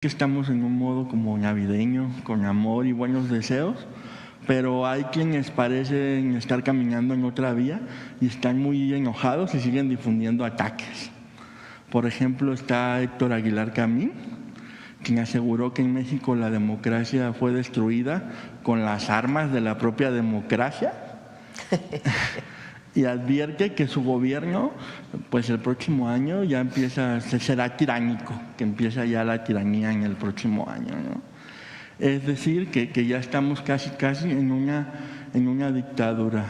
Que estamos en un modo como navideño, con amor y buenos deseos, pero hay quienes parecen estar caminando en otra vía y están muy enojados y siguen difundiendo ataques. Por ejemplo, está Héctor Aguilar Camín, quien aseguró que en México la democracia fue destruida con las armas de la propia democracia y advierte que su gobierno, pues el próximo año ya será tiránico, que empieza ya la tiranía en el próximo año, ¿no? Es decir, que ya estamos casi en una dictadura.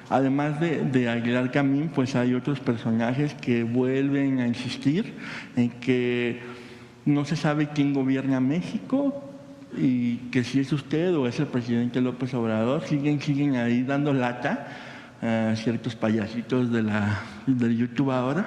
Además de Aguilar Camín, pues hay otros personajes que vuelven a insistir en que no se sabe quién gobierna México y que si es usted o es el presidente López Obrador, siguen ahí dando lata a ciertos payasitos del YouTube ahora.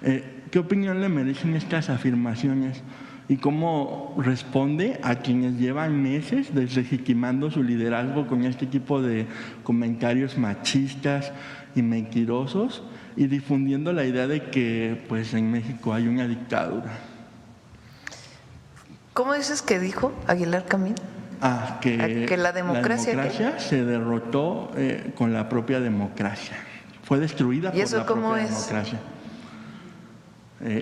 ¿Qué opinión le merecen estas afirmaciones? ¿Y cómo responde a quienes llevan meses deslegitimando su liderazgo con este tipo de comentarios machistas y mentirosos y difundiendo la idea de que pues en México hay una dictadura? ¿Cómo dices que dijo Aguilar Camín? Que la democracia, se derrotó con la propia democracia. Fue destruida por la propia democracia.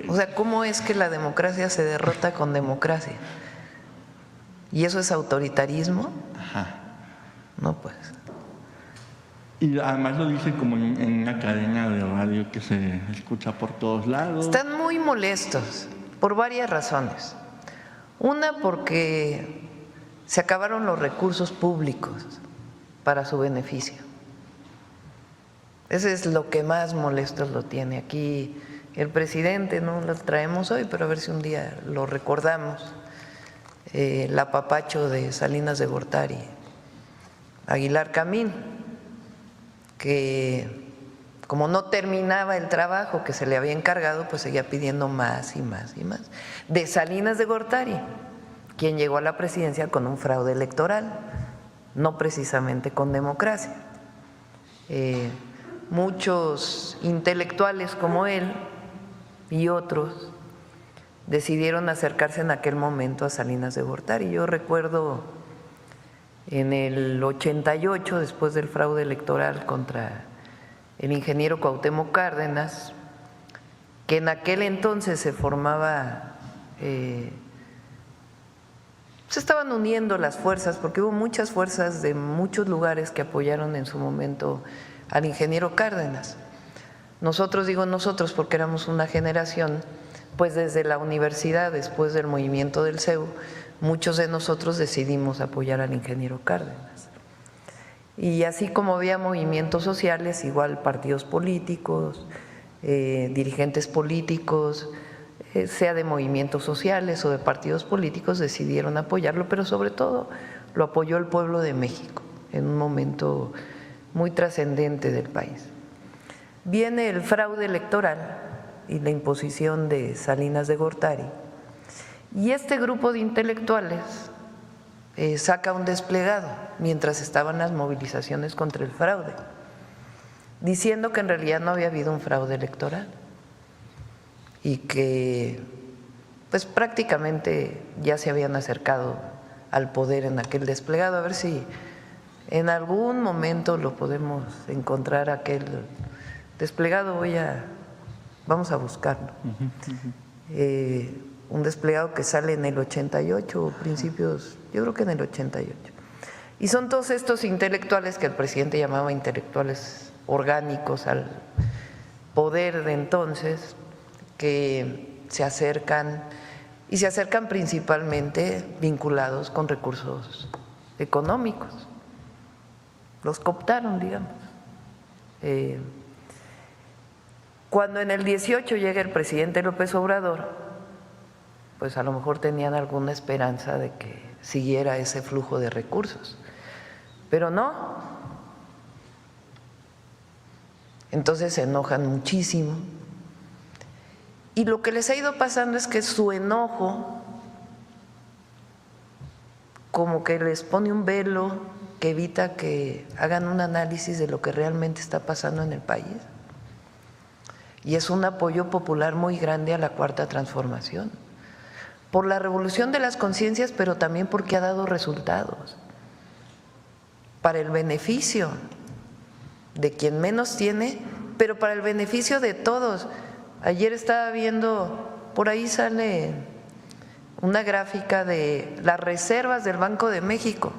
O sea, ¿cómo es que la democracia se derrota con democracia? ¿Y eso es autoritarismo? Ajá. No, pues. Y además lo dice como en una cadena de radio que se escucha por todos lados. Están muy molestos por varias razones. Una, porque se acabaron los recursos públicos para su beneficio. Ese es lo que más molestos lo tiene. Aquí el presidente, no lo traemos hoy, pero a ver si un día lo recordamos, el apapacho de Salinas de Gortari, Aguilar Camín, que como no terminaba el trabajo que se le había encargado, pues seguía pidiendo más y más y más. De Salinas de Gortari, quien llegó a la presidencia con un fraude electoral, no precisamente con democracia. Muchos intelectuales como él y otros decidieron acercarse en aquel momento a Salinas de Gortari. Yo recuerdo en el 88, después del fraude electoral contra el ingeniero Cuauhtémoc Cárdenas, que en aquel entonces se formaba, se estaban uniendo las fuerzas, porque hubo muchas fuerzas de muchos lugares que apoyaron en su momento al ingeniero Cárdenas. Nosotros, digo nosotros porque éramos una generación, pues desde la universidad, después del movimiento del CEU, muchos de nosotros decidimos apoyar al ingeniero Cárdenas. Y así como había movimientos sociales, igual partidos políticos, dirigentes políticos, sea de movimientos sociales o de partidos políticos, decidieron apoyarlo, pero sobre todo lo apoyó el pueblo de México en un momento muy trascendente del país. Viene el fraude electoral y la imposición de Salinas de Gortari, y este grupo de intelectuales saca un desplegado mientras estaban las movilizaciones contra el fraude, diciendo que en realidad no había habido un fraude electoral y que pues prácticamente ya se habían acercado al poder en aquel desplegado. A ver si en algún momento lo podemos encontrar, aquel desplegado. Vamos a buscarlo. Un desplegado que sale en el 88, principios, yo creo que en el 88. Y son todos estos intelectuales que el presidente llamaba intelectuales orgánicos al poder de entonces, que se acercan, y se acercan principalmente vinculados con recursos económicos. Los cooptaron, digamos. Cuando en el 18 llega el presidente López Obrador, pues a lo mejor tenían alguna esperanza de que siguiera ese flujo de recursos, pero no. Entonces se enojan muchísimo, y lo que les ha ido pasando es que su enojo como que les pone un velo que evita que hagan un análisis de lo que realmente está pasando en el país. Y es un apoyo popular muy grande a la Cuarta Transformación, por la revolución de las conciencias, pero también porque ha dado resultados para el beneficio de quien menos tiene, pero para el beneficio de todos. Ayer estaba viendo, por ahí sale una gráfica de las reservas del Banco de México,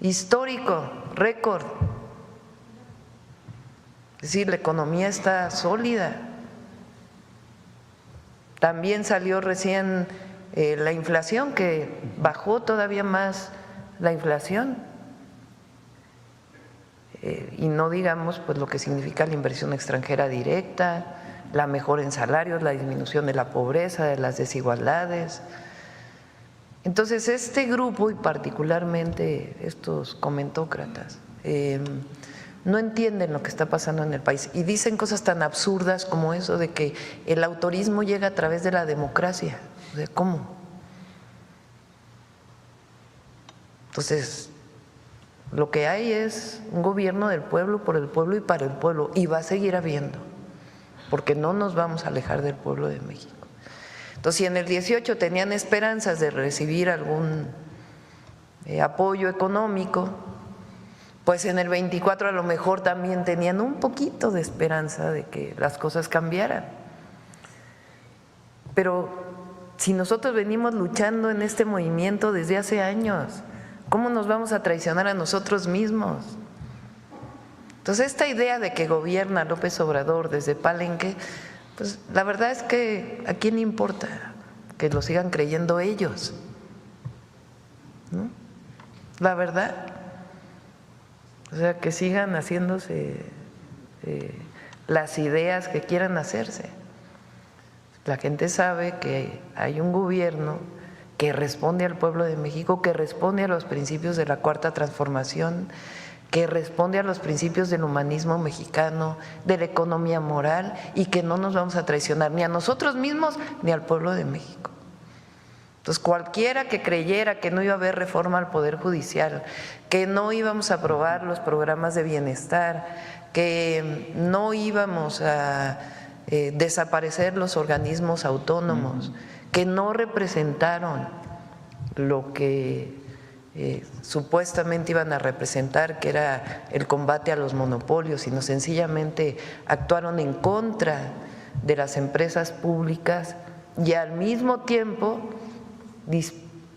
histórico, récord. Es decir, la economía está sólida. También salió recién la inflación, que bajó todavía más la inflación. Y no digamos pues lo que significa la inversión extranjera directa, la mejora en salarios, la disminución de la pobreza, de las desigualdades. Entonces este grupo, y particularmente estos comentócratas, no entienden lo que está pasando en el país y dicen cosas tan absurdas como eso de que el autorismo llega a través de la democracia. O sea, ¿cómo? Entonces, lo que hay es un gobierno del pueblo, por el pueblo y para el pueblo, y va a seguir habiendo, porque no nos vamos a alejar del pueblo de México. Entonces, si en el 18 tenían esperanzas de recibir algún apoyo económico, pues en el 24 a lo mejor también tenían un poquito de esperanza de que las cosas cambiaran. Pero si nosotros venimos luchando en este movimiento desde hace años, ¿cómo nos vamos a traicionar a nosotros mismos? Entonces, esta idea de que gobierna López Obrador desde Palenque, pues la verdad es que ¿a quién le importa? Que lo sigan creyendo ellos, ¿no? La verdad. O sea, que sigan haciéndose las ideas que quieran hacerse. La gente sabe que hay un gobierno que responde al pueblo de México, que responde a los principios de la Cuarta Transformación, que responde a los principios del humanismo mexicano, de la economía moral, y que no nos vamos a traicionar ni a nosotros mismos ni al pueblo de México. Entonces, cualquiera que creyera que no iba a haber reforma al Poder Judicial, que no íbamos a aprobar los programas de bienestar, que no íbamos a desaparecer los organismos autónomos, que no representaron lo que supuestamente iban a representar, que era el combate a los monopolios, sino sencillamente actuaron en contra de las empresas públicas y al mismo tiempo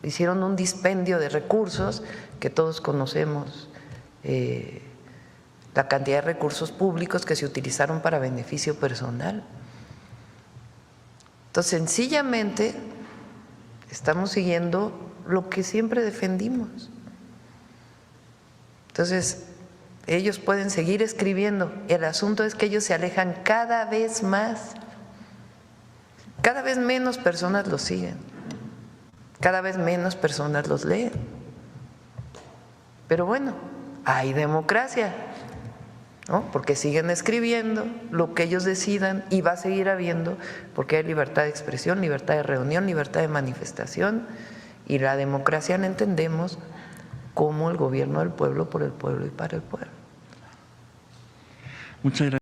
hicieron un dispendio de recursos que todos conocemos, la cantidad de recursos públicos que se utilizaron para beneficio personal. Entonces, sencillamente estamos siguiendo lo que siempre defendimos. Entonces, ellos pueden seguir escribiendo. El asunto es que ellos se alejan cada vez más. Cada vez menos personas los siguen. Cada vez menos personas los leen. Pero bueno, hay democracia, ¿no? Porque siguen escribiendo lo que ellos decidan y va a seguir habiendo, porque hay libertad de expresión, libertad de reunión, libertad de manifestación, y la democracia la entendemos como el gobierno del pueblo, por el pueblo y para el pueblo. Muchas gracias.